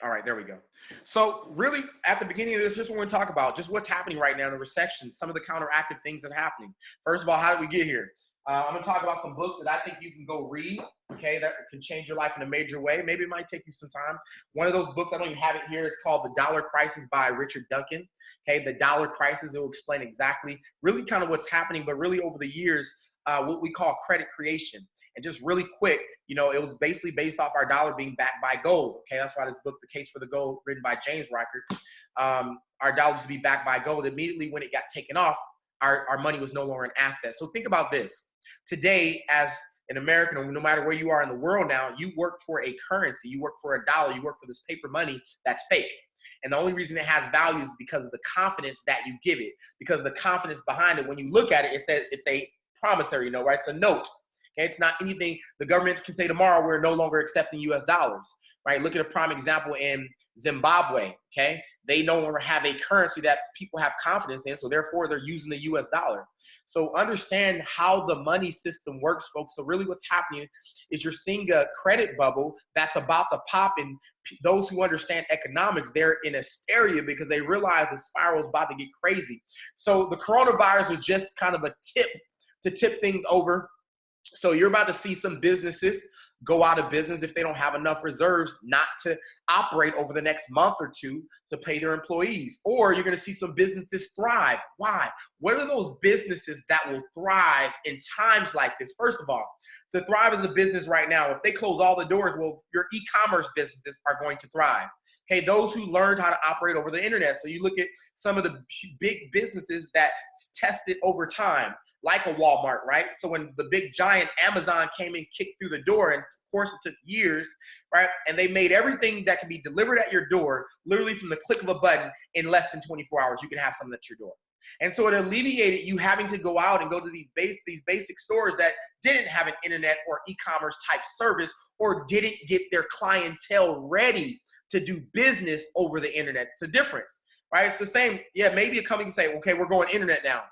All right, there we go. So really, at the beginning of this, just want to talk about just what's happening right now in the recession, some of the counteractive things that are happening. First of all, how did we get here? I'm going to talk about some books that I think you can go read, okay, that can change your life in a major way. Maybe it might take you some time. One of those books, I don't even have it here, is called The Dollar Crisis by Richard Duncan. Okay, The Dollar Crisis, it will explain exactly really kind of what's happening, but really over the years, what we call credit creation. And just really quick, it was basically based off our dollar being backed by gold. Okay, that's why this book, The Case for the Gold, written by James Reichert, our dollar used to be backed by gold. Immediately when it got taken off, our money was no longer an asset. So think about this. Today, as an American, or no matter where you are in the world now, you work for a currency, you work for a dollar, you work for this paper money that's fake. And the only reason it has value is because of the confidence that you give it, because the confidence behind it. When you look at it, it says it's a promissory note, right? It's a note. Okay, it's not anything. The government can say tomorrow we're no longer accepting U.S. dollars, right? Look at a prime example in Zimbabwe. Okay, they no longer have a currency that people have confidence in, so therefore they're using the U.S. dollar. So understand how the money system works, folks. So really what's happening is you're seeing a credit bubble that's about to pop, and those who understand economics, they're in hysteria because they realize the spiral is about to get crazy. So the coronavirus was just kind of a tip to tip things over. So you're about to see some businesses go out of business if they don't have enough reserves not to operate over the next month or two to pay their employees. Or you're going to see some businesses thrive. Why? What are those businesses that will thrive in times like this? First of all, to thrive as a business right now, if they close all the doors, well, your e-commerce businesses are going to thrive. Okay, those who learned how to operate over the internet. So you look at some of the big businesses that tested over time, like a Walmart, right? So when the big giant Amazon came and kicked through the door, and of course it took years, right? And they made everything that can be delivered at your door, literally from the click of a button, in less than 24 hours, you can have something at your door. And so it alleviated you having to go out and go to these basic stores that didn't have an internet or e-commerce type service, or didn't get their clientele ready to do business over the internet. It's the difference, right? It's the same. Yeah, maybe a company can say, okay, we're going internet now.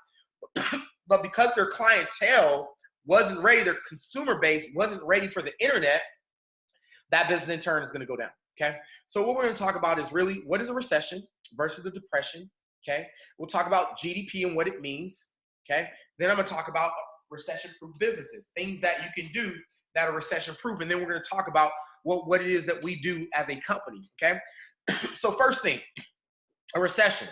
But because their clientele wasn't ready, their consumer base wasn't ready for the internet, that business in turn is going to go down. Okay. So what we're going to talk about is really what is a recession versus a depression. Okay. We'll talk about GDP and what it means. Okay. Then I'm going to talk about recession-proof businesses, things that you can do that are recession-proof. And then we're going to talk about what it is that we do as a company. Okay. So first thing, a recession.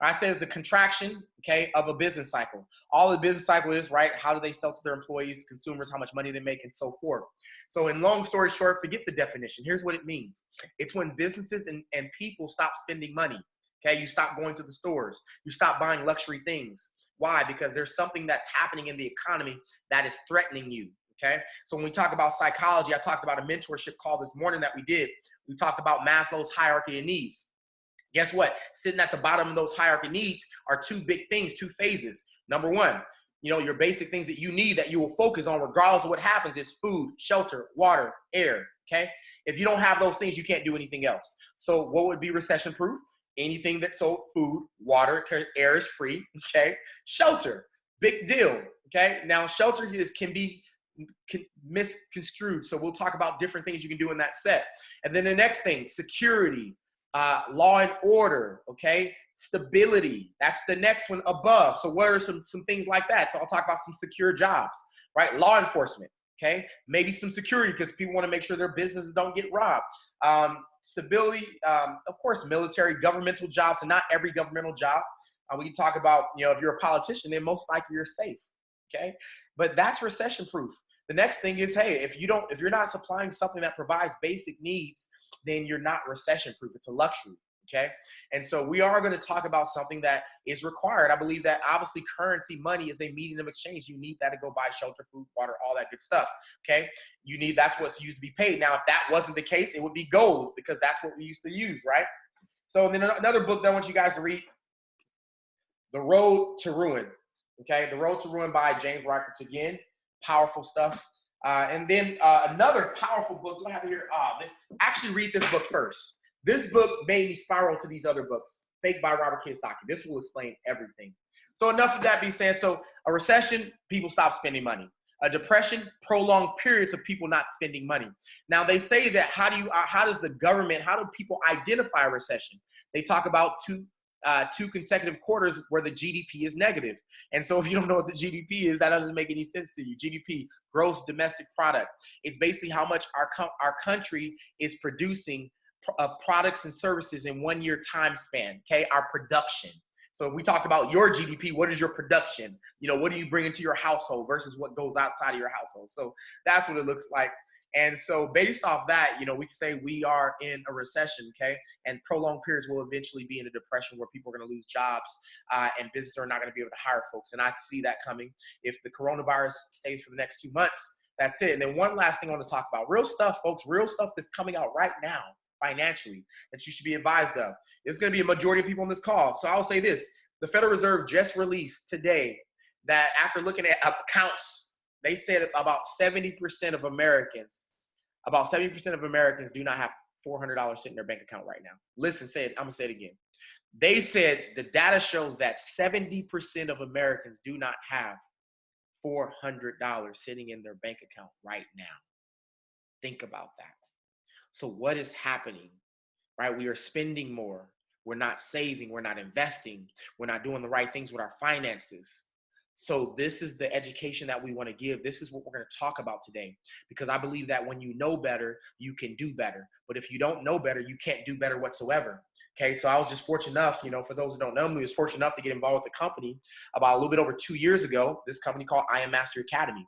I say it's the contraction, okay, of a business cycle. All the business cycle is, right, how do they sell to their employees, consumers, how much money they make, and so forth. So in long story short, forget the definition. Here's what it means. It's when businesses and people stop spending money, okay? You stop going to the stores. You stop buying luxury things. Why? Because there's something that's happening in the economy that is threatening you, okay? So when we talk about psychology, I talked about a mentorship call this morning that we did. We talked about Maslow's hierarchy of needs. Guess what? Sitting at the bottom of those hierarchy needs are two big things, two phases. Number one, your basic things that you need that you will focus on regardless of what happens is food, shelter, water, air, okay? If you don't have those things, you can't do anything else. So what would be recession proof? Anything that's food, water, air is free, okay? Shelter, big deal, okay? Now shelter can be misconstrued. So we'll talk about different things you can do in that set. And then the next thing, security. Law and order, okay? Stability, that's the next one above. So what are some things like that? So I'll talk about some secure jobs, right? Law enforcement, okay? Maybe some security because people want to make sure their businesses don't get robbed. Stability, of course, military, governmental jobs, and not every governmental job. We can talk about, if you're a politician, then most likely you're safe, okay? But that's recession proof. The next thing is, hey, if you're not supplying something that provides basic needs, then you're not recession proof. It's a luxury. Okay. And so we are going to talk about something that is required. I believe that obviously currency, money is a medium of exchange. You need that to go buy shelter, food, water, all that good stuff. Okay. That's what's used to be paid. Now, if that wasn't the case, it would be gold because that's what we used to use. Right. So then another book that I want you guys to read, The Road to Ruin. Okay. The Road to Ruin by James Reichert. Again, powerful stuff. And then another powerful book, do I have it here? Actually read this book first. This book made me spiral to these other books. Fake by Robert Kiyosaki. This will explain everything. So enough of that being said. So a recession, people stop spending money. A depression, prolonged periods of people not spending money. Now they say that how does the government, how do people identify a recession? They talk about two consecutive quarters where the GDP is negative. And so if you don't know what the GDP is, that doesn't make any sense to you. GDP, gross domestic product. It's basically how much our country is producing of products and services in 1 year time span, okay? Our production. So if we talk about your GDP, what is your production? You know, what do you bring into your household versus what goes outside of your household? So that's what it looks like. And so based off that, you know, we can say we are in a recession, okay? And prolonged periods will eventually be in a depression where people are going to lose jobs and businesses are not going to be able to hire folks. And I see that coming. If the coronavirus stays for the next 2 months, that's it. And then one last thing I want to talk about. Real stuff, folks, real stuff that's coming out right now financially that you should be advised of. There's going to be a majority of people on this call. So I'll say this. The Federal Reserve just released today that after looking at accounts, they said about 70% of Americans do not have $400 sitting in their bank account right now. Listen, I'm going to say it again. They said the data shows that 70% of Americans do not have $400 sitting in their bank account right now. Think about that. So what is happening, right? We are spending more. We're not saving. We're not investing. We're not doing the right things with our finances. So this is the education that we want to give. This is what we're going to talk about today, because I believe that when you know better, you can do better. But if you don't know better, you can't do better whatsoever. Okay, so I was just fortunate enough, you know, for those who don't know me, I was fortunate enough to get involved with the company about a little bit over 2 years ago, this company called I Am Master Academy.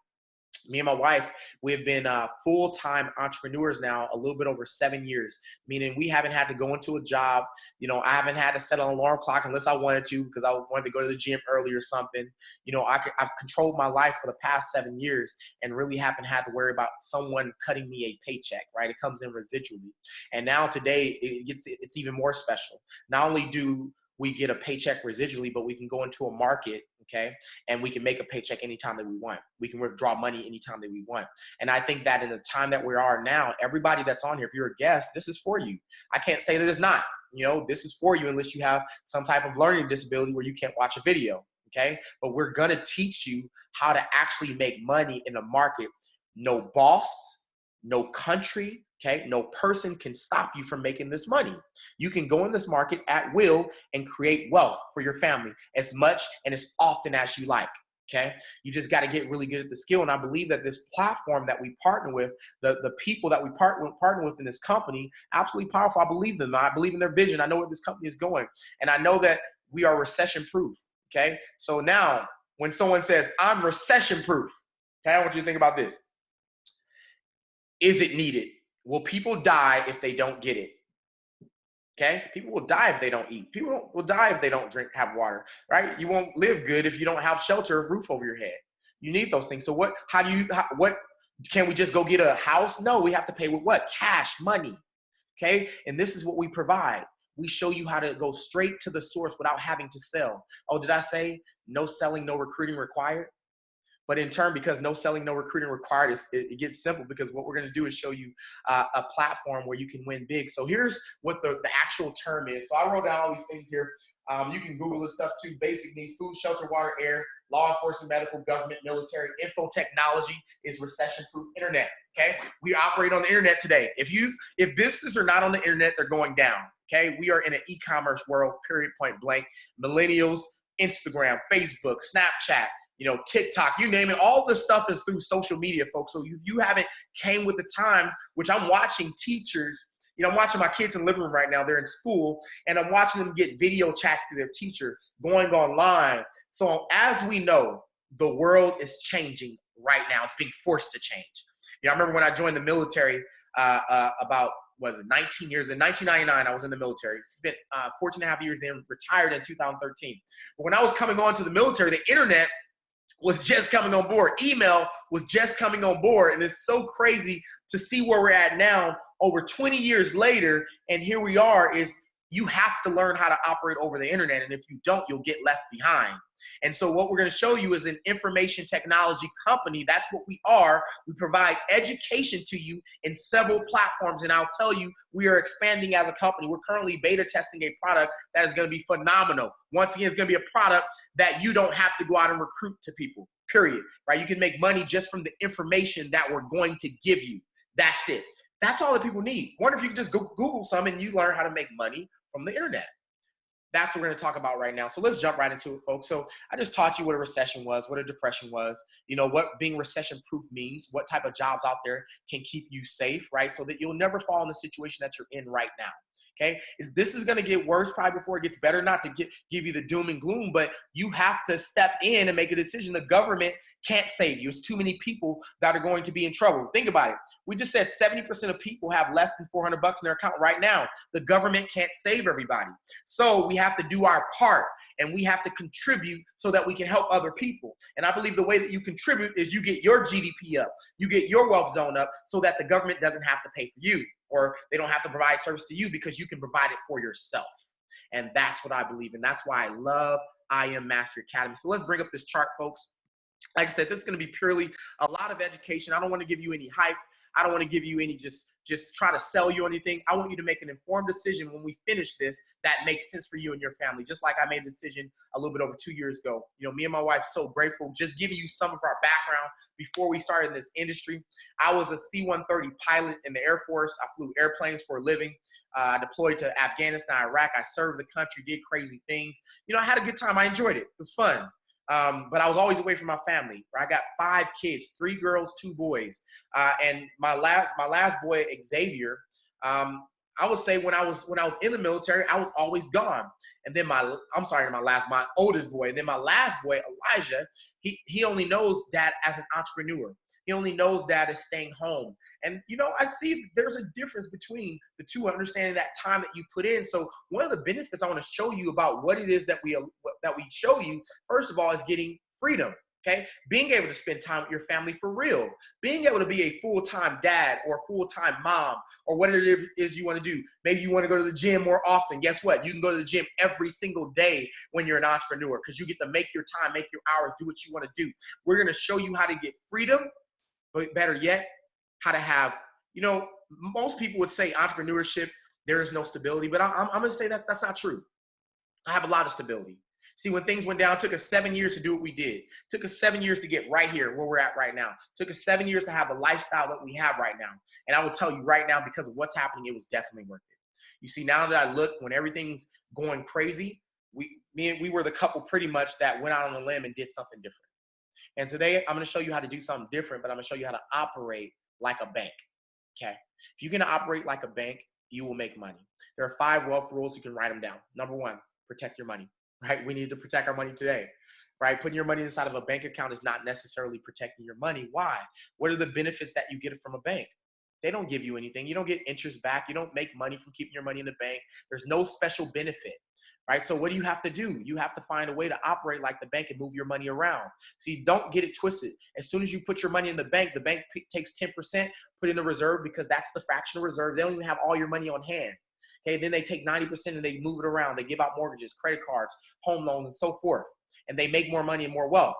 Me and my wife, we have been full-time entrepreneurs now a little bit over 7 years, meaning we haven't had to go into a job. You know, I haven't had to set an alarm clock unless I wanted to, because I wanted to go to the gym early or something. You know, I've controlled my life for the past 7 years and really haven't had to worry about someone cutting me a paycheck, right? It comes in residually. And now today, it's even more special. Not only do we get a paycheck residually, but we can go into a market, okay, and we can make a paycheck anytime that we want. We can withdraw money anytime that we want. And I think that in the time that we are now, everybody that's on here, if you're a guest, this is for you. I can't say that it's not. You know, this is for you unless you have some type of learning disability where you can't watch a video, okay? But we're going to teach you how to actually make money in a market. No boss, no country, okay? No person can stop you from making this money. You can go in this market at will and create wealth for your family as much and as often as you like, okay? You just got to get really good at the skill. And I believe that this platform that we partner with, the people that we partner with in this company, absolutely powerful. I believe them. I believe in their vision. I know where this company is going. And I know that we are recession proof, okay? So now when someone says, I'm recession proof, okay, I want you to think about this. Is it needed? Will people die if they don't get it? Okay? People will die if they don't eat. People will die if they don't have water, right? You won't live good if you don't have shelter, roof over your head. You need those things. So what can we just go get a house? No, we have to pay with what? Cash, money. Okay? And this is what we provide. We show you how to go straight to the source without having to sell. Oh, did I say no selling, no recruiting required? But in turn, because no selling, no recruiting required, it gets simple, because what we're going to do is show you a platform where you can win big. So here's what the actual term is. So I wrote down all these things here. You can Google this stuff too. Basic needs: food, shelter, water, air, law enforcement, medical, government, military. Info technology is recession-proof internet. Okay, we operate on the internet today. If businesses are not on the internet, they're going down. Okay, we are in an e-commerce world. Period. Point blank. Millennials, Instagram, Facebook, Snapchat, you know, TikTok, you name it. All this stuff is through social media, folks. So you haven't came with the time, which I'm watching teachers. You know, I'm watching my kids in the living room right now. They're in school, and I'm watching them get video chats to their teacher, going online. So as we know, the world is changing right now. It's being forced to change. You know, I remember when I joined the military about, 19 years. In 1999, I was in the military. Spent 14 and a half years in, retired in 2013. But when I was coming on to the military, the internet was just coming on board. Email was just coming on board. And it's so crazy to see where we're at now, over 20 years later. And here we are. Is you have to learn how to operate over the internet. And if you don't, you'll get left behind. And so what we're going to show you is an information technology company. That's what we are. We provide education to you in several platforms. And I'll tell you, we are expanding as a company. We're currently beta testing a product that is going to be phenomenal. Once again, it's going to be a product that you don't have to go out and recruit to people. period, right? You can make money just from the information that we're going to give you. That's it. That's all that people need. Wonder if you could just go Google some and you learn how to make money from the internet. That's what we're going to talk about right now. So let's jump right into it, folks. So I just taught you what a recession was, what a depression was, you know, what being recession proof means, what type of jobs out there can keep you safe, right? So that you'll never fall in the situation that you're in right now. Okay, this is going to get worse probably before it gets better. Not to give you the doom and gloom, but you have to step in and make a decision. The government can't save you. It's too many people that are going to be in trouble. Think about it. We just said 70% of people have less than $400 in their account right now. The government can't save everybody. So we have to do our part and we have to contribute so that we can help other people. And I believe the way that you contribute is you get your GDP up, you get your wealth zone up so that the government doesn't have to pay for you, or they don't have to provide service to you because you can provide it for yourself. And that's what I believe. And that's why I love I Am Master Academy. So let's bring up this chart, folks. Like I said, this is going to be purely a lot of education. I don't want to give you any hype. I don't want to give you any just try to sell you anything. I want you to make an informed decision when we finish this that makes sense for you and your family. Just like I made a decision a little bit over 2 years ago. You know, me and my wife, so grateful. Just giving you some of our background before we started in this industry. I was a C-130 pilot in the Air Force. I flew airplanes for a living. I deployed to Afghanistan, Iraq. I served the country, did crazy things. You know, I had a good time. I enjoyed it. It was fun. But I was always away from my family. I got 5 kids, 3 girls, 2 boys. And my last boy, Xavier, I would say when I was in the military, I was always gone. And then my oldest boy, and then my last boy, Elijah, he only knows dad as an entrepreneur. He only knows dad is staying home. And, you know, I see there's a difference between the two, understanding that time that you put in. So one of the benefits I want to show you about what it is that we show you, first of all, is getting freedom. Okay, being able to spend time with your family for real, being able to be a full-time dad or full-time mom or whatever it is you want to do. Maybe you want to go to the gym more often. Guess what? You can go to the gym every single day when you're an entrepreneur because you get to make your time, make your hours, do what you want to do. We're going to show you how to get freedom, but better yet, how to have, you know, most people would say entrepreneurship, there is no stability, but I'm going to say that's not true. I have a lot of stability. See, when things went down, it took us 7 years to do what we did. It took us 7 years to get right here where we're at right now. It took us 7 years to have the lifestyle that we have right now. And I will tell you right now, because of what's happening, it was definitely worth it. You see, now that I look, when everything's going crazy, we were the couple pretty much that went out on a limb and did something different. And today I'm going to show you how to do something different, but I'm going to show you how to operate like a bank. Okay. If you can operate like a bank, you will make money. There are 5 wealth rules. You can write them down. Number 1, protect your money. Right? We need to protect our money today, right? Putting your money inside of a bank account is not necessarily protecting your money. Why? What are the benefits that you get from a bank? They don't give you anything. You don't get interest back. You don't make money from keeping your money in the bank. There's no special benefit, right? So what do you have to do? You have to find a way to operate like the bank and move your money around. So you don't get it twisted. As soon as you put your money in the bank takes 10%, put in the reserve because that's the fractional reserve. They don't even have all your money on hand. Okay, then they take 90% and they move it around. They give out mortgages, credit cards, home loans, and so forth. And they make more money and more wealth.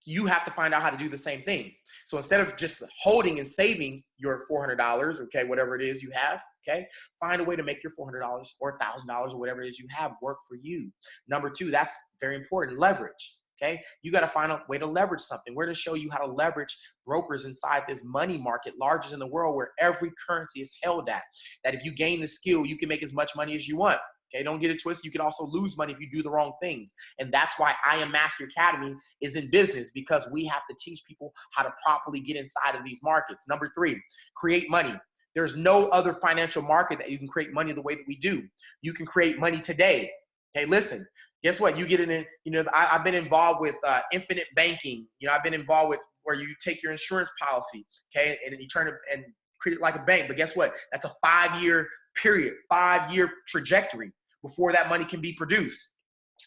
You have to find out how to do the same thing. So instead of just holding and saving your $400, okay, whatever it is you have, okay, find a way to make your $400 or $1,000 or whatever it is you have work for you. Number 2, that's very important, leverage. Okay, you got to find a way to leverage something. We're going to show you how to leverage brokers inside this money market, largest in the world, where every currency is held at. That if you gain the skill, you can make as much money as you want. Okay, don't get it twisted. You can also lose money if you do the wrong things. And that's why I Am Master Academy is in business, because we have to teach people how to properly get inside of these markets. Number 3, create money. There's no other financial market that you can create money the way that we do. You can create money today. Okay, listen. Guess what? You get in, you know, I've been involved with infinite banking. You know, I've been involved with where you take your insurance policy, okay, and you turn it and treat it like a bank. But guess what? That's a 5-year period, 5-year trajectory before that money can be produced.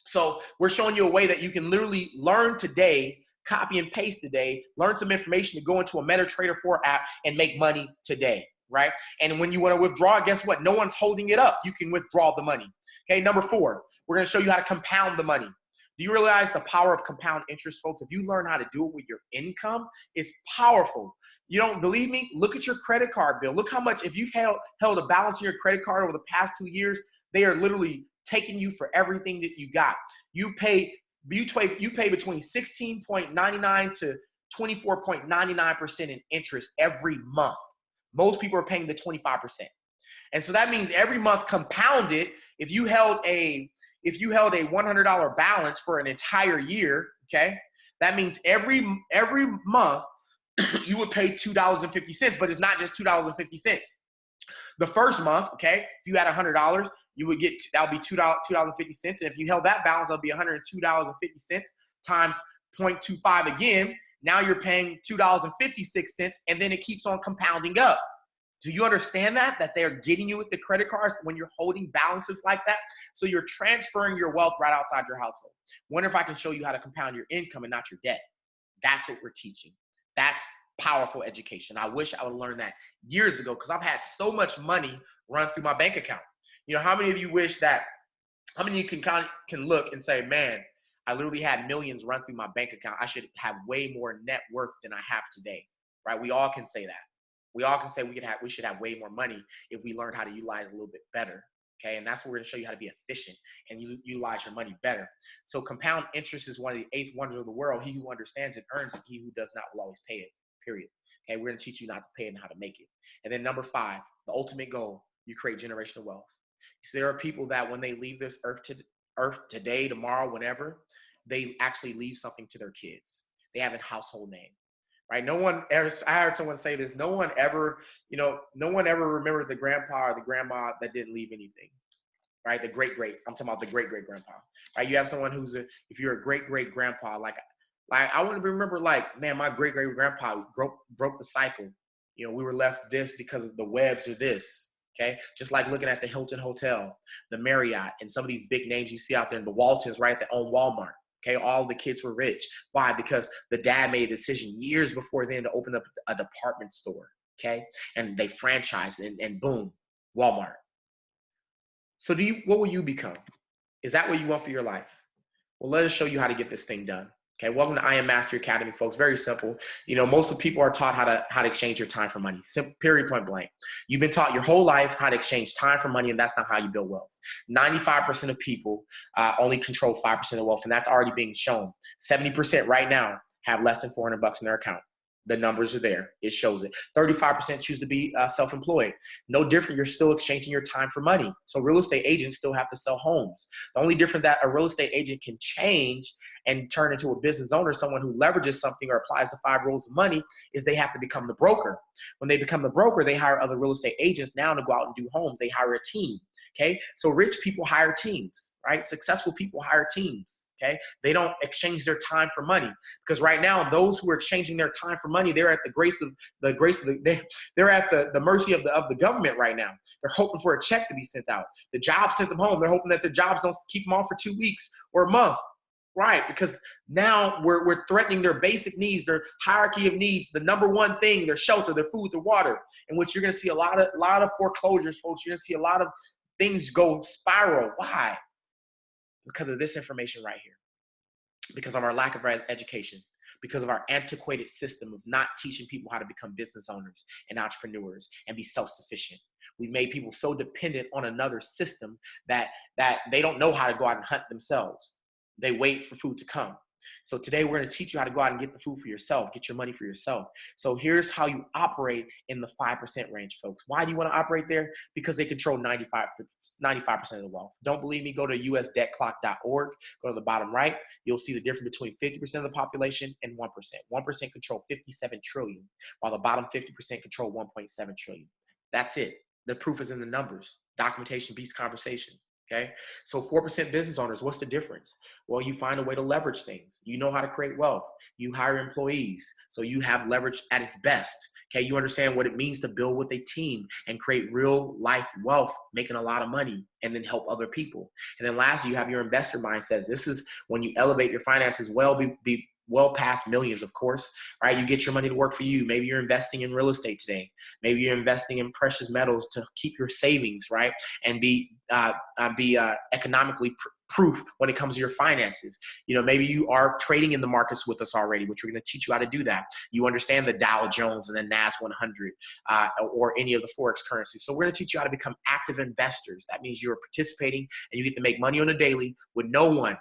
So we're showing you a way that you can literally learn today, copy and paste today, learn some information to go into a MetaTrader 4 app and make money today, right? And when you want to withdraw, guess what? No one's holding it up. You can withdraw the money. Okay, number 4, we're going to show you how to compound the money. Do you realize the power of compound interest, folks? If you learn how to do it with your income, it's powerful. You don't believe me? Look at your credit card bill. Look how much, if you've held a balance in your credit card over the past 2 years, they are literally taking you for everything that you got. You pay you pay between 16.99 to 24.99% in interest every month. Most people are paying the 25%. And so that means every month compounded, if you held a $100 balance for an entire year, okay, that means every month you would pay $2.50, but it's not just $2.50. The first month, okay, if you had $100, you would get, that would be $2.50. And if you held that balance, that'll be $102.50 times 0.25 again. Now you're paying $2.56, and then it keeps on compounding up. Do you understand that they're getting you with the credit cards when you're holding balances like that? So you're transferring your wealth right outside your household. Wonder if I can show you how to compound your income and not your debt. That's what we're teaching. That's powerful education. I wish I would have learned that years ago, because I've had so much money run through my bank account. You know, how many of you wish that, how many of you can look and say, man, I literally had millions run through my bank account. I should have way more net worth than I have today, right? We all can say that. We all can say we should have way more money if we learned how to utilize a little bit better, okay? And that's what we're gonna show you, how to be efficient and utilize your money better. So compound interest is one of the 8 wonders of the world. He who understands it earns it. He who does not will always pay it, period. Okay, we're gonna teach you not to pay it and how to make it. And then number 5, the ultimate goal, you create generational wealth. So there are people that when they leave this earth today, tomorrow, whenever, they actually leave something to their kids. They have a household name. Right? No one ever, I heard someone say this, no one ever remembered the grandpa or the grandma that didn't leave anything. Right? I'm talking about the great-great-grandpa. Right? You have someone if you're a great-great-grandpa, like I wouldn't remember, like, man, my great-great-grandpa broke the cycle. You know, we were left this because of the Webbs or this. Okay? Just like looking at the Hilton Hotel, the Marriott, and some of these big names you see out there, in the Waltons, right, that own Walmart. Okay, all the kids were rich. Why? Because the dad made a decision years before then to open up a department store. Okay, and they franchised, and boom, Walmart. So what will you become? Is that what you want for your life? Well, let us show you how to get this thing done. Okay, welcome to I Am Mastery Academy, folks. Very simple. You know, most of people are taught how to exchange your time for money. Simple, period, point blank. You've been taught your whole life how to exchange time for money, and that's not how you build wealth. 95% of people only control 5% of wealth, and that's already being shown. 70% right now have less than $400 in their account. The numbers are there. It shows it. 35% choose to be self-employed. No different. You're still exchanging your time for money. So real estate agents still have to sell homes. The only difference that a real estate agent can change and turn into a business owner, someone who leverages something or applies the 5 rules of money, is they have to become the broker. When they become the broker, they hire other real estate agents now to go out and do homes. They hire a team. Okay, so rich people hire teams, right? Successful people hire teams. Okay, they don't exchange their time for money, because right now those who are exchanging their time for money, they're at they're at the mercy of the government right now. They're hoping for a check to be sent out. The job sent them home. They're hoping that the jobs don't keep them on for 2 weeks or a month. Right, because now we're threatening their basic needs, their hierarchy of needs, the number one thing, their shelter, their food, their water, in which you're going to see a lot of foreclosures, folks. You're going to see a lot of things go spiral. Why? Because of this information right here. Because of our lack of education. Because of our antiquated system of not teaching people how to become business owners and entrepreneurs and be self-sufficient. We've made people so dependent on another system that they don't know how to go out and hunt themselves. They wait for food to come. So today we're going to teach you how to go out and get the food for yourself, get your money for yourself. So here's how you operate in the 5% range, folks. Why do you want to operate there? Because they control 95% of the wealth. Don't believe me? Go to usdebtclock.org. Go to the bottom right. You'll see the difference between 50% of the population and 1%. 1% control 57 trillion, while the bottom 50% control 1.7 trillion. That's it. The proof is in the numbers. Documentation beats conversation. Okay, so 4% business owners, what's the difference? Well, you find a way to leverage things. You know how to create wealth. You hire employees, so you have leverage at its best. Okay, you understand what it means to build with a team and create real life wealth, making a lot of money, and then help other people. And then lastly, you have your investor mindset. This is when you elevate your finances well past millions, of course, right? You get your money to work for you. Maybe you're investing in real estate today. Maybe you're investing in precious metals to keep your savings, right? And be economically proof when it comes to your finances. You know, maybe you are trading in the markets with us already, which we're going to teach you how to do that. You understand the Dow Jones and the NAS 100 or any of the Forex currencies. So we're going to teach you how to become active investors. That means you're participating and you get to make money on a daily with no one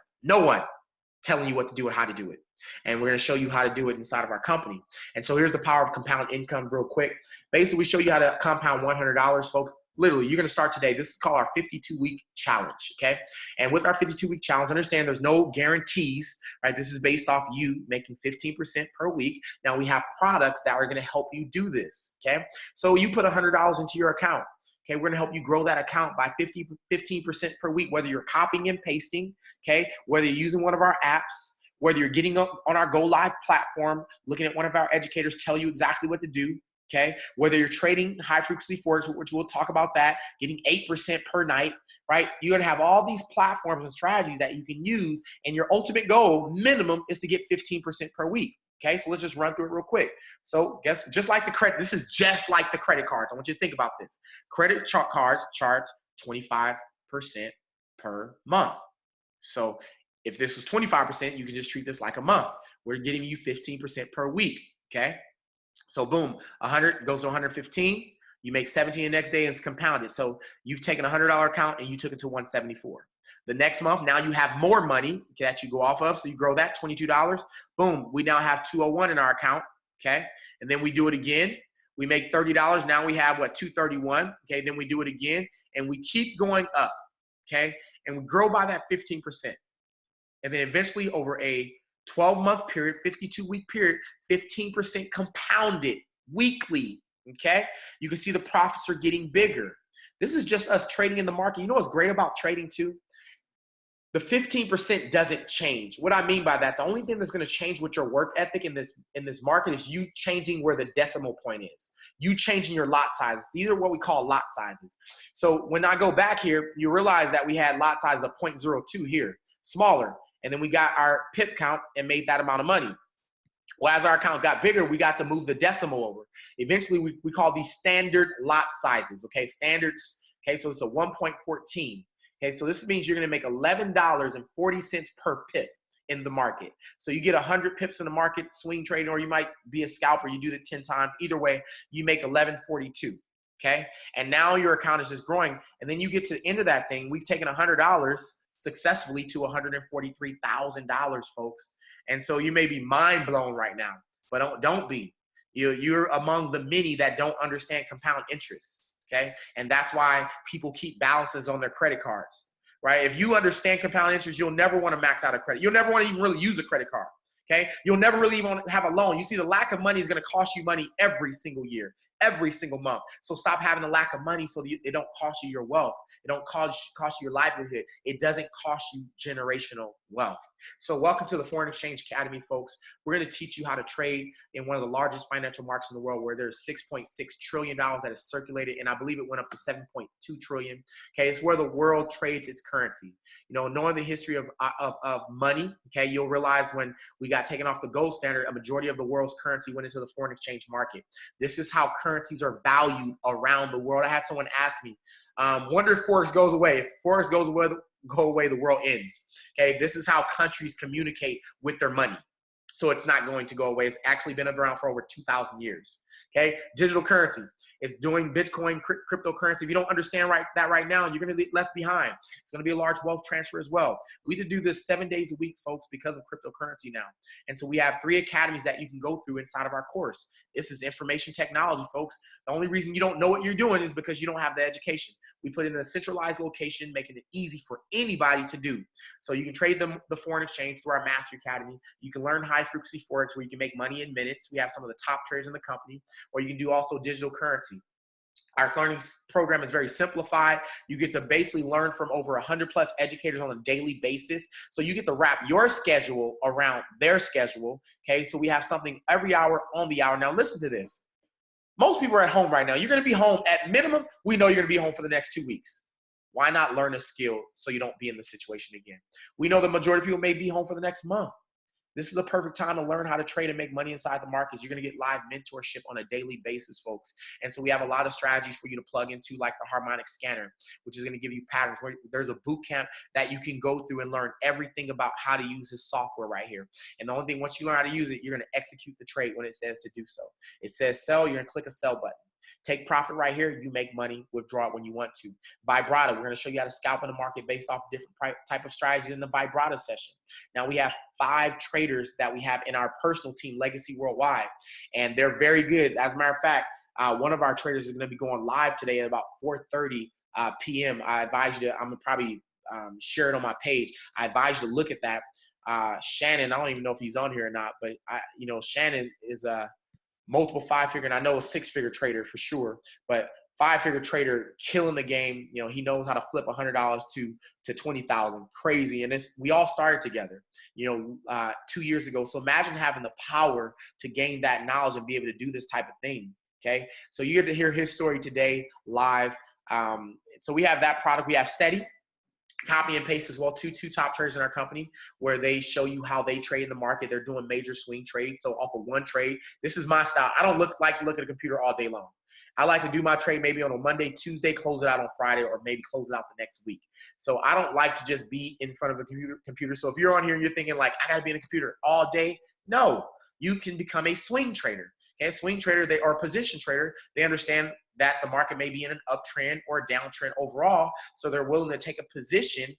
telling you what to do and how to do it. And we're going to show you how to do it inside of our company. And so here's the power of compound income real quick. Basically, we show you how to compound $100, folks. Literally, you're going to start today. This is called our 52-week challenge, okay? And with our 52-week challenge, understand there's no guarantees, right? This is based off you making 15% per week. Now, we have products that are going to help you do this, okay? So you put $100 into your account. Okay, we're gonna help you grow that account by 15% per week, whether you're copying and pasting, okay, whether you're using one of our apps, whether you're getting up on our Go Live platform, looking at one of our educators tell you exactly what to do, okay, whether you're trading high frequency forex, which we'll talk about that, getting 8% per night, right? You're gonna have all these platforms and strategies that you can use, and your ultimate goal, minimum, is to get 15% per week. Okay, so let's just run through it real quick. So just like the credit, this is just like the credit cards. I want you to think about this. Credit cards charge 25% per month. So if this was 25%, you can just treat this like a month. We're getting you 15% per week, okay? So boom, 100 goes to 115. You make 17 the next day and it's compounded. So you've taken a $100 account and you took it to 174. The next month, now you have more money that you go off of, so you grow that, $22. Boom, we now have 201 in our account, okay? And then we do it again. We make $30. Now we have, what, 231, okay? Then we do it again, and we keep going up, okay? And we grow by that 15%. And then eventually over a 12-month period, 52-week period, 15% compounded weekly, okay? You can see the profits are getting bigger. This is just us trading in the market. You know what's great about trading too? The 15% doesn't change. What I mean by that, the only thing that's going to change with your work ethic in this market is you changing where the decimal point is. You changing your lot sizes. These are what we call lot sizes. So when I go back here, you realize that we had lot size of 0.02 here, smaller. And then we got our pip count and made that amount of money. Well, as our account got bigger, we got to move the decimal over. Eventually, we call these standard lot sizes, okay? Standards, okay? So it's a 1.14. Okay, so this means you're going to make $11.40 per pip in the market. So you get 100 pips in the market, swing trading, or you might be a scalper. You do it 10 times. Either way, you make $11.42. Okay, and now your account is just growing. And then you get to the end of that thing. We've taken $100 successfully to $143,000, folks. And so you may be mind blown right now, but don't be. You're among the many that don't understand compound interest. Okay, and that's why people keep balances on their credit cards, right? If you understand compound interest, you'll never want to max out a credit. You'll never want to even really use a credit card, okay? You'll never really even have a loan. You see, the lack of money is going to cost you money every single year, every single month. So stop having a lack of money so that it don't cost you your wealth. It don't cost you your livelihood. It doesn't cost you generational wealth. So welcome to the Foreign Exchange Academy, folks. We're going to teach you how to trade in one of the largest financial markets in the world, where there's $6.6 trillion that is circulated, and I believe it went up to 7.2 trillion. Okay, it's where the world trades its currency. You know, knowing the history of money, okay, you'll realize when we got taken off the gold standard, a majority of the world's currency went into the foreign exchange market. This is how currencies are valued around the world. I had someone ask me, wonder if Forex goes away. If Forex goes away, the world ends. Okay, this is how countries communicate with their money. So it's not going to go away. It's actually been around for over 2,000 years. Okay, digital currency. It's doing Bitcoin, cryptocurrency. If you don't understand that right now, you're going to be left behind. It's going to be a large wealth transfer as well. We could do this 7 days a week, folks, because of cryptocurrency now. And so we have 3 academies that you can go through inside of our course. This is information technology, folks. The only reason you don't know what you're doing is because you don't have the education. We put it in a centralized location, making it easy for anybody to do. So you can trade the foreign exchange through our Master Academy. You can learn high frequency forex where you can make money in minutes. We have some of the top traders in the company, or you can do also digital currency. Our learning program is very simplified. You get to basically learn from over 100 plus educators on a daily basis. So you get to wrap your schedule around their schedule. Okay, so we have something every hour on the hour. Now listen to this. Most people are at home right now. You're going to be home at minimum. We know you're going to be home for the next 2 weeks. Why not learn a skill so you don't be in the situation again? We know the majority of people may be home for the next month. This is a perfect time to learn how to trade and make money inside the markets. You're going to get live mentorship on a daily basis, folks. And so we have a lot of strategies for you to plug into, like the harmonic scanner, which is going to give you patterns. There's a boot camp that you can go through and learn everything about how to use this software right here. And the only thing, once you learn how to use it, you're going to execute the trade when it says to do so. It says sell, you're going to click a sell button. Take profit right here. You make money. Withdraw it when you want to. Vibrata, we're going to show you how to scalp in the market based off different type of strategies in the Vibrata session. Now we have 5 traders that we have in our personal team, Legacy Worldwide, and they're very good. As a matter of fact, one of our traders is going to be going live today at about 4:30 p.m. I advise you to, I'm going to probably share it on my page. I advise you to look at that. Shannon, I don't even know if he's on here or not, but Shannon is a multiple 5-figure, and I know a 6-figure trader for sure, but 5-figure trader, killing the game. He knows how to flip $100 to 20,000. Crazy. And we all started together, 2 years ago. So imagine having the power to gain that knowledge and be able to do this type of thing. Okay. So you get to hear his story today live. So we have that product. We have Steady, copy and paste as well. Two top traders in our company where they show you how they trade in the market. They're doing major swing trades. So off of one trade, this is my style. I don't like to look at a computer all day long. I like to do my trade maybe on a Monday, Tuesday, close it out on Friday, or maybe close it out the next week. So I don't like to just be in front of a computer. So if you're on here and you're thinking like, I gotta be in a computer all day, no, you can become a swing trader. Okay, swing trader, or a position trader, they understand that the market may be in an uptrend or a downtrend overall. So they're willing to take a position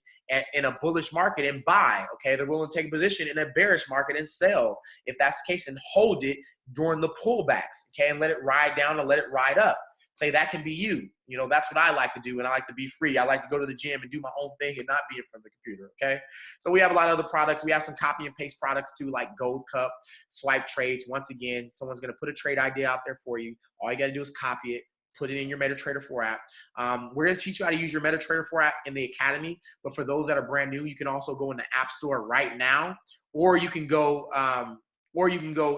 in a bullish market and buy. Okay, they're willing to take a position in a bearish market and sell, if that's the case, and hold it during the pullbacks. Okay, and let it ride down and let it ride up. Say that can be you. That's what I like to do, and I like to be free. I like to go to the gym and do my own thing and not be in front of the computer. Okay, so we have a lot of other products. We have some copy and paste products too, like Gold Cup, swipe trades. Once again, someone's going to put a trade idea out there for you. All you got to do is copy it, put it in your MetaTrader 4 app. We're going to teach you how to use your MetaTrader 4 app in the academy. But for those that are brand new, you can also go in the App Store right now, or you can go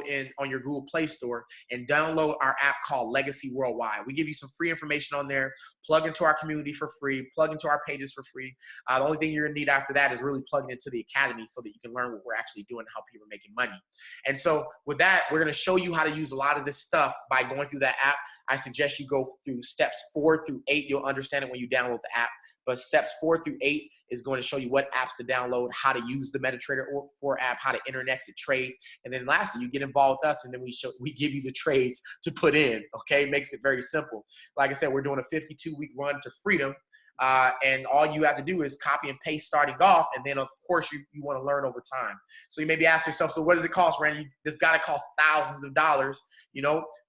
in on your Google Play Store and download our app called Legacy Worldwide. We give you some free information on there. Plug into our community for free. Plug into our pages for free. The only thing you're going to need after that is really plugging into the academy so that you can learn what we're actually doing and how people are making money. And so with that, we're going to show you how to use a lot of this stuff by going through that app. I suggest you go through steps 4 through 8. You'll understand it when you download the app. But steps 4 through 8 is going to show you what apps to download, how to use the MetaTrader 4 app, how to enter and exit trades. And then lastly, you get involved with us, and then we give you the trades to put in. Okay, makes it very simple. Like I said, we're doing a 52-week run to freedom. And all you have to do is copy and paste starting off. And then, of course, you want to learn over time. So you may be asking yourself, so what does it cost, Randy? This got to cost thousands of dollars.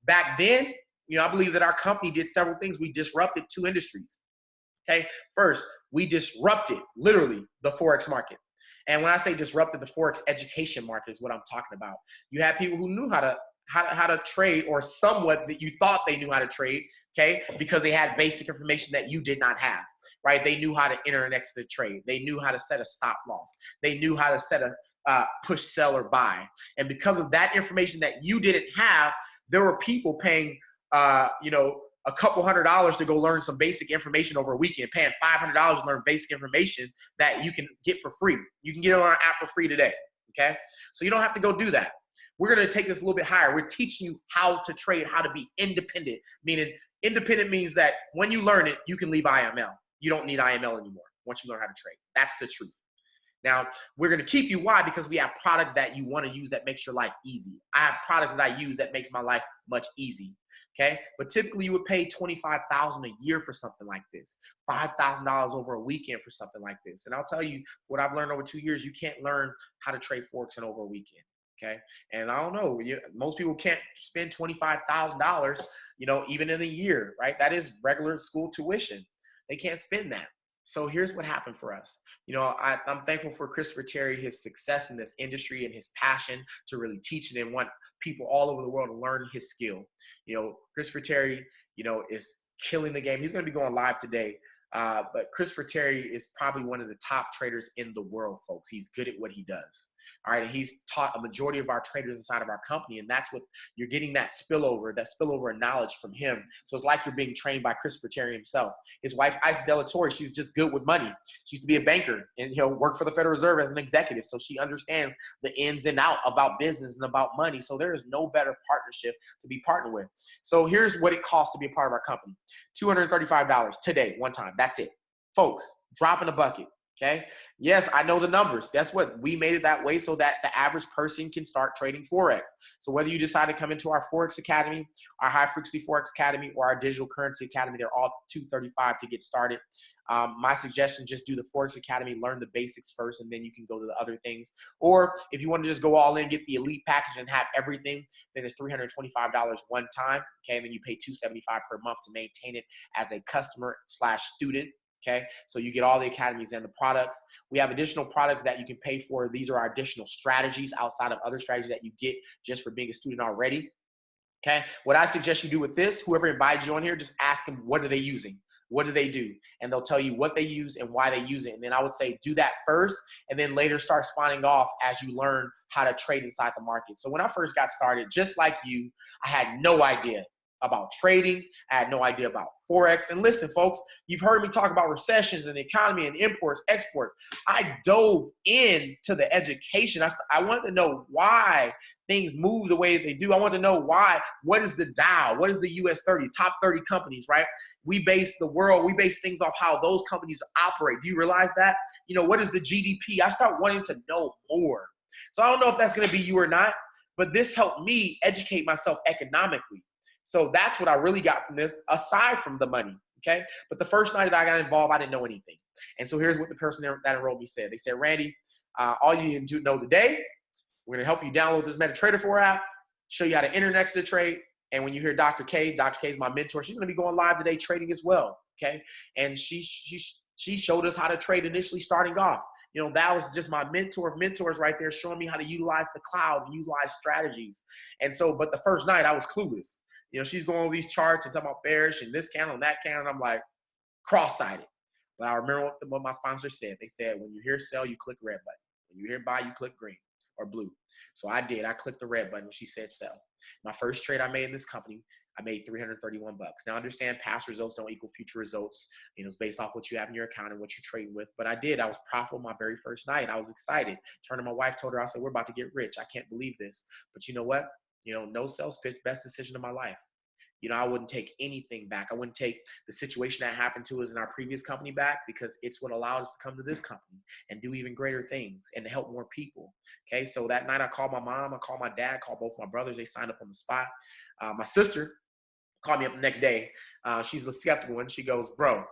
Back then, I believe that our company did several things. We disrupted 2 industries. Okay, first, we disrupted literally the Forex market. And when I say disrupted the Forex education market is what I'm talking about. You had people who knew how to trade, or somewhat that you thought they knew how to trade, okay, because they had basic information that you did not have, right? They knew how to enter and exit the trade. They knew how to set a stop loss. They knew how to set a push, sell, or buy. And because of that information that you didn't have, there were people paying, a couple $100s to go learn some basic information over a weekend, paying $500 to learn basic information that you can get for free. You can get it on our app for free today, okay? So you don't have to go do that. We're going to take this a little bit higher. We're teaching you how to trade, how to be independent, meaning independent means that when you learn it, you can leave IML. You don't need IML anymore once you learn how to trade. That's the truth. Now, we're going to keep you. Why? Because we have products that you want to use that makes your life easy. I have products that I use that makes my life much easy. Okay, but typically you would pay $25,000 a year for something like this, $5,000 over a weekend for something like this. And I'll tell you what I've learned over 2 years: you can't learn how to trade Forex in over a weekend. Okay, and I don't know, most people can't spend $25,000, even in a year, right? That is regular school tuition. They can't spend that. So here's what happened for us. I'm thankful for Christopher Terry, his success in this industry and his passion to really teach it and want people all over the world to learn his skill. Christopher Terry, is killing the game. He's going to be going live today. But Christopher Terry is probably one of the top traders in the world, folks. He's good at what he does. All right. And he's taught a majority of our traders inside of our company. And that's what you're getting, that spillover of knowledge from him. So it's like you're being trained by Christopher Terry himself. His wife, Isis Delatorre, she was just good with money. She used to be a banker and, work for the Federal Reserve as an executive. So she understands the ins and out about business and about money. So there is no better partnership to be partnered with. So here's what it costs to be a part of our company. $235 today, one time. That's it. Folks, drop in a bucket. Okay. Yes, I know the numbers. That's what we made it that way so that the average person can start trading Forex. So whether you decide to come into our Forex Academy, our high frequency Forex Academy, or our digital currency academy, they're all $235 to get started. My suggestion, just do the Forex Academy, learn the basics first, and then you can go to the other things. Or if you want to just go all in, get the elite package and have everything, then it's $325 one time. Okay. And then you pay $275 per month to maintain it as a customer / student. Okay, so you get all the academies and the products. We have additional products that you can pay for. These are our additional strategies outside of other strategies that you get just for being a student already. Okay, what I suggest you do with this, whoever invited you on here, just ask them, what are they using? What do they do? And they'll tell you what they use and why they use it. And then I would say do that first, and then later start spawning off as you learn how to trade inside the market. So when I first got started, just like you, I had no idea about trading. I had no idea about Forex. And listen, folks, you've heard me talk about recessions and the economy and imports, exports. I dove into the education. I wanted to know why things move the way they do. I want to know why. What is the Dow? What is the US 30? Top 30 companies, right? We base the world, we base things off how those companies operate. Do you realize that? You know, what is the GDP? I start wanting to know more. So I don't know if that's going to be you or not, but this helped me educate myself economically. So that's what I really got from this, aside from the money, okay? But the first night that I got involved, I didn't know anything. And so here's what the person that enrolled me said. They said, Randy, all you need to know today, we're going to help you download this MetaTrader 4 app, show you how to enter next to the trade. And when you hear Dr. K is my mentor. She's going to be going live today trading as well, okay? And she showed us how to trade initially starting off. You know, that was just my mentor of mentors right there, showing me how to utilize the cloud and utilize strategies. And so, but the first night I was clueless. You know, she's going over these charts and talking about bearish and this candle and that candle. And I'm like cross-sighted. But I remember what my sponsor said. They said, when you hear sell, you click red button. When you hear buy, you click green or blue. So I did. I clicked the red button when she said sell. My first trade I made in this company, I made $331. Now, understand past results don't equal future results. You know, it's based off what you have in your account and what you're trading with. But I did. I was profitable my very first night. I was excited. Turned to my wife, told her, I said, we're about to get rich. I can't believe this. But you know what? You know, no sales pitch, best decision of my life. You know, I wouldn't take anything back. I wouldn't take the situation that happened to us in our previous company back, because it's what allowed us to come to this company and do even greater things and to help more people. Okay, so that night I called my mom, I called my dad, called both my brothers. They signed up on the spot. My sister called me up the next day. She's the skeptical one. She goes, bro,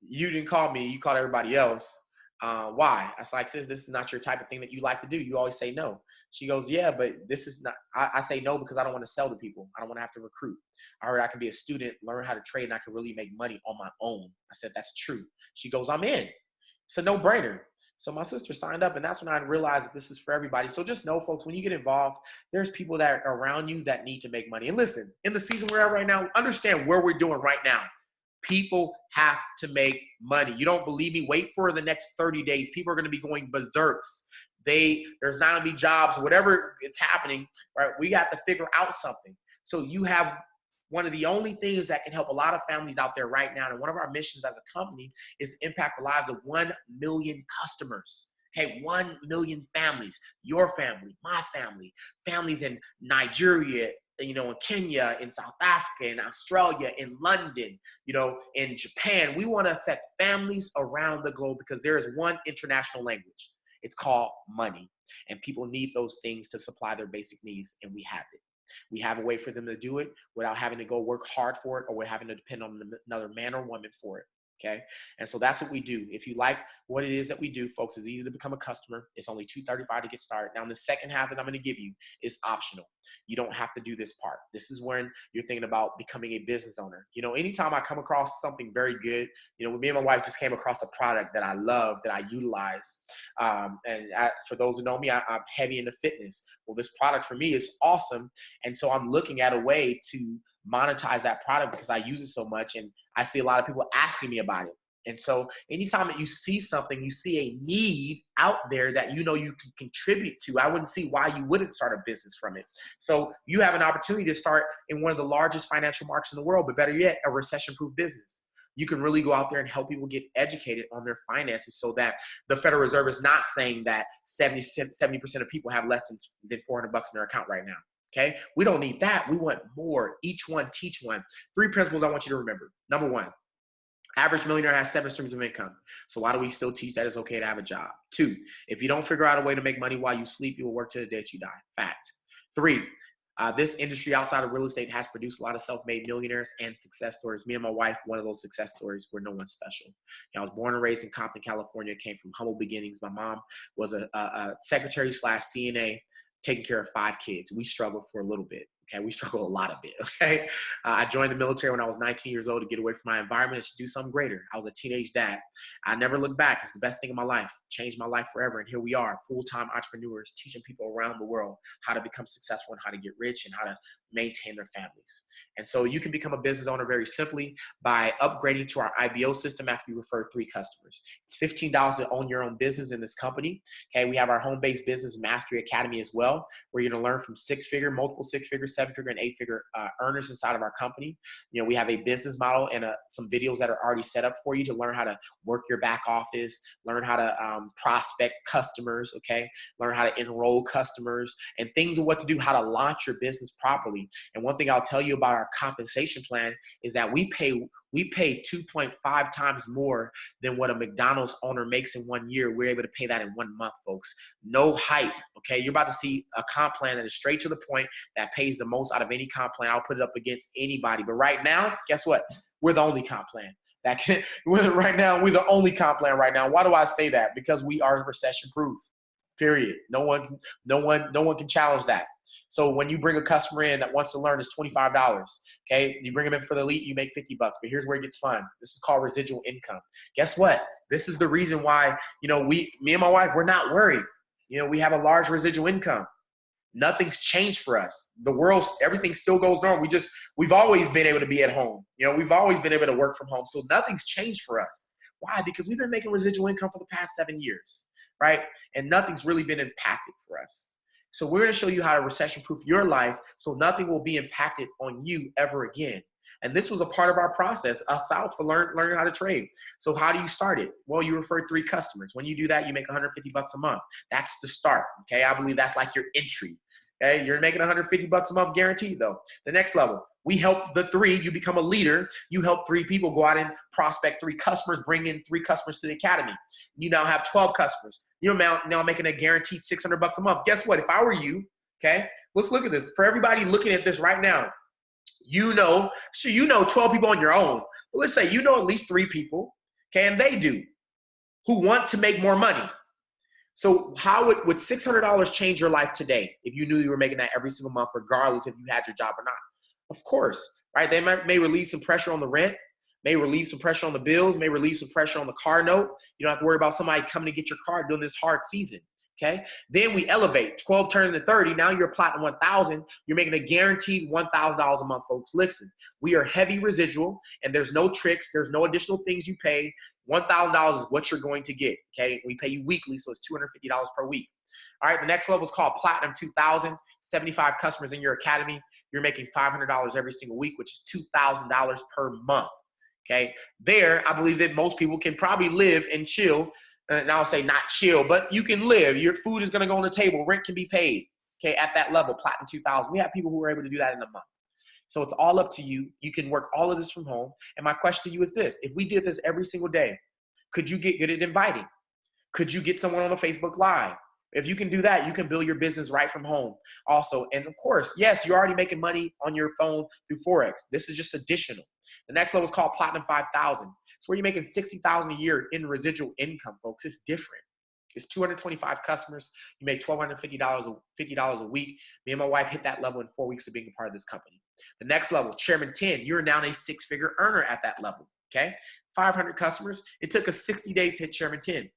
you didn't call me. You called everybody else. Why? I was like, sis, this is not your type of thing that you like to do. You always say no. She goes, yeah, but this is not, I say no because I don't want to sell to people. I don't want to have to recruit. I heard I can be a student, learn how to trade, and I can really make money on my own. I said, that's true. She goes, I'm in. It's a no-brainer. So my sister signed up, and that's when I realized that this is for everybody. So just know, folks, when you get involved, there's people that are around you that need to make money. And listen, in the season we're at right now, understand where we're doing right now. People have to make money. You don't believe me? Wait for the next 30 days. People are going to be going berserks. There's not going to be jobs, whatever is happening, right? We got to figure out something. So you have one of the only things that can help a lot of families out there right now. And one of our missions as a company is to impact the lives of 1 million customers. Okay, 1 million families, your family, my family, families in Nigeria, you know, in Kenya, in South Africa, in Australia, in London, you know, in Japan. We want to affect families around the globe because there is one international language. It's called money. And people need those things to supply their basic needs, and we have it. We have a way for them to do it without having to go work hard for it, or we're having to depend on another man or woman for it. Okay. And so that's what we do. If you like what it is that we do, folks, it's easy to become a customer. It's only $235 to get started. Now, in the second half that I'm going to give you is optional. You don't have to do this part. This is when you're thinking about becoming a business owner. You know, anytime I come across something very good, you know, me and my wife just came across a product that I love, that I utilize. For those who know me, I'm heavy into fitness. Well, this product for me is awesome. And so I'm looking at a way to monetize that product because I use it so much, and I see a lot of people asking me about it. And so anytime that you see something, you see a need out there that you know you can contribute to, I wouldn't see why you wouldn't start a business from it. So you have an opportunity to start in one of the largest financial markets in the world, but better yet, a recession-proof business. You can really go out there and help people get educated on their finances so that the Federal Reserve is not saying that 70% of people have less than $400 in their account right now. Okay, we don't need that. We want more. Each one, teach one. 3 principles I want you to remember. Number one, Average millionaire has 7 streams of income. So why do we still teach that it's okay to have a job? 2, if you don't figure out a way to make money while you sleep, you will work to the day that you die. Fact. 3, this industry outside of real estate has produced a lot of self-made millionaires and success stories. Me and my wife, one of those success stories where no one's special. I was born and raised in Compton, California, came from humble beginnings. My mom was a secretary slash CNA, taking care of 5 kids. We struggled for a little bit. Okay, we struggle a lot of it. Okay, I joined the military when I was 19 years old to get away from my environment and to do something greater. I was a teenage dad. I never looked back. It's the best thing in my life. Changed my life forever. And here we are, full-time entrepreneurs, teaching people around the world how to become successful and how to get rich and how to maintain their families. And so you can become a business owner very simply by upgrading to our IBO system after you refer 3 customers. It's $15 to own your own business in this company. Okay, we have our home-based business mastery academy as well, where you're going to learn from 6-figure, multiple 6-figure, 7-figure, and 8-figure earners inside of our company. You know, we have a business model and some videos that are already set up for you to learn how to work your back office, learn how to prospect customers, okay, learn how to enroll customers, and things of what to do, how to launch your business properly. And one thing I'll tell you about our compensation plan is that we pay 2.5 times more than what a McDonald's owner makes in 1 year. We're able to pay that in 1 month, folks. No hype, okay? You're about to see a comp plan that is straight to the point, that pays the most out of any comp plan. I'll put it up against anybody. But right now, guess what? We're the only comp plan. Right now, we're the only comp plan right now. Why do I say that? Because we are recession proof. Period. No one can challenge that. So when you bring a customer in that wants to learn, it's $25. Okay, you bring them in for the elite, you make $50. But here's where it gets fun. This is called residual income. Guess what? This is the reason why, me and my wife, we're not worried. We have a large residual income. Nothing's changed for us. The world, everything still goes normal. We've always been able to be at home. We've always been able to work from home. So nothing's changed for us. Why? Because we've been making residual income for the past 7 years, right? And nothing's really been impacted for us. So we're going to show you how to recession-proof your life so nothing will be impacted on you ever again. And this was a part of our process, us out for learning how to trade. So how do you start it? Well, you refer 3 customers. When you do that, you make $150 a month. That's the start, okay? I believe that's like your entry, okay? You're making $150 a month guaranteed, though. The next level, we help the 3. You become a leader. You help 3 people go out and prospect 3 customers, bring in 3 customers to the academy. You now have 12 customers. You're now making a guaranteed $600 a month. Guess what? If I were you, okay, let's look at this. For everybody looking at this right now, 12 people on your own. But let's say at least 3 people, okay, and they do, who want to make more money. So how would $600 change your life today if you knew you were making that every single month, regardless if you had your job or not? Of course, right? They may relieve some pressure on the rent, may relieve some pressure on the bills, may relieve some pressure on the car note. You don't have to worry about somebody coming to get your car during this hard season, okay? Then we elevate, 12 turning to 30. Now you're platinum 1,000. You're making a guaranteed $1,000 a month, folks. Listen, we are heavy residual, and there's no tricks. There's no additional things you pay. $1,000 is what you're going to get, okay? We pay you weekly, so it's $250 per week. All right, the next level is called Platinum 2,000. 75 customers in your academy. You're making $500 every single week, which is $2,000 per month. Okay, there, I believe that most people can probably live and chill. And I'll say not chill, but you can live. Your food is going to go on the table. Rent can be paid, okay, at that level, Platinum 2,000. We have people who are able to do that in a month. So it's all up to you. You can work all of this from home. And my question to you is this. If we did this every single day, could you get good at inviting? Could you get someone on a Facebook Live? If you can do that, you can build your business right from home also. And of course, yes, you're already making money on your phone through Forex. This is just additional. The next level is called Platinum 5,000. It's where you're making $60,000 a year in residual income, folks. It's different. It's 225 customers. You make $1,250 a week. Me and my wife hit that level in 4 weeks of being a part of this company. The next level, Chairman 10. You're now a 6-figure earner at that level, okay? 500 customers. It took us 60 days to hit Chairman 10.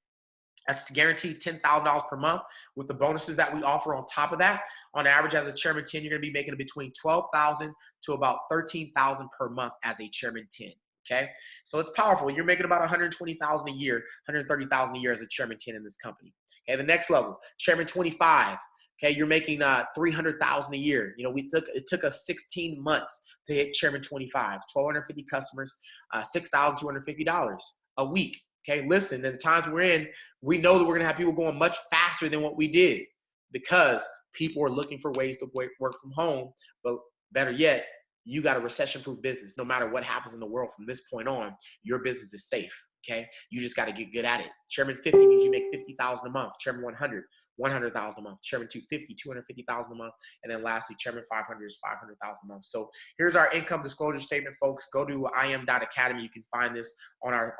That's guaranteed $10,000 per month with the bonuses that we offer on top of that. On average, as a Chairman 10, you're going to be making between $12,000 to about $13,000 per month as a Chairman 10. Okay, so it's powerful. You're making about $120,000 a year, $130,000 a year as a Chairman 10 in this company. Okay, the next level, Chairman 25. Okay, you're making $300,000 a year. It took us 16 months to hit Chairman 25. 1,250 customers, $6,250 a week. Okay, listen, the times we're in, we know that we're going to have people going much faster than what we did because people are looking for ways to work from home, but better yet, you got a recession-proof business. No matter what happens in the world from this point on, your business is safe. Okay, you just got to get good at it. Chairman 50 means you make 50,000 a month. Chairman 100, 100,000 a month. Chairman 250, 250,000 a month. And then lastly, Chairman 500 is 500,000 a month. So here's our income disclosure statement, folks. Go to im.academy. You can find this on our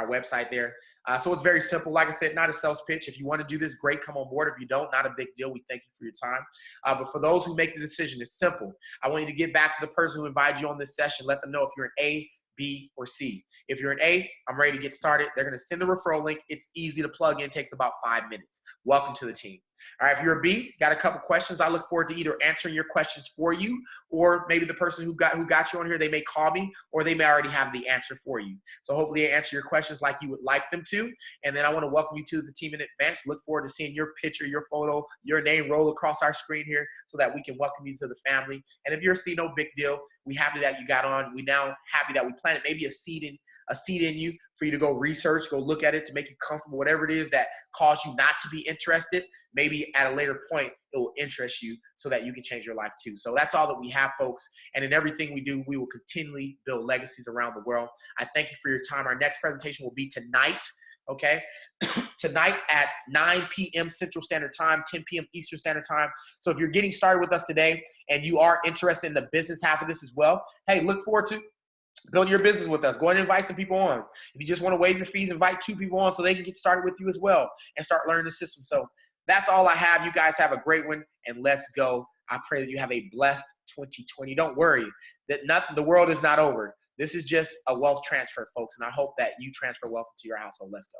website there. So it's very simple. Like I said, not a sales pitch. If you want to do this, great, come on board. If you don't, not a big deal. We thank you for your time. But for those who make the decision, it's simple. I want you to get back to the person who invited you on this session. Let them know if you're an A, B, or C. If you're an A, I'm ready to get started. They're going to send the referral link. It's easy to plug in. It takes about 5 minutes. Welcome to the team. All right, if you're a B, got a couple questions. I look forward to either answering your questions for you, or maybe the person who got you on here, they may call me, or they may already have the answer for you. So hopefully I answer your questions like you would like them to. And then I want to welcome you to the team in advance. Look forward to seeing your picture, your photo, your name roll across our screen here so that we can welcome you to the family. And if you're a C, no big deal. We happy that you got on. We now happy that we planted maybe a seed in you for you to go research, go look at it to make you comfortable, whatever it is that caused you not to be interested. Maybe at a later point, it will interest you so that you can change your life too. So that's all that we have, folks. And in everything we do, we will continually build legacies around the world. I thank you for your time. Our next presentation will be tonight, okay? Tonight at 9 p.m. Central Standard Time, 10 p.m. Eastern Standard Time. So if you're getting started with us today and you are interested in the business half of this as well, hey, look forward to building your business with us. Go ahead and invite some people on. If you just want to waive your fees, invite 2 people on so they can get started with you as well and start learning the system. So that's all I have. You guys have a great one, and let's go. I pray that you have a blessed 2020. Don't worry, the world is not over. This is just a wealth transfer, folks, and I hope that you transfer wealth into your household. Let's go.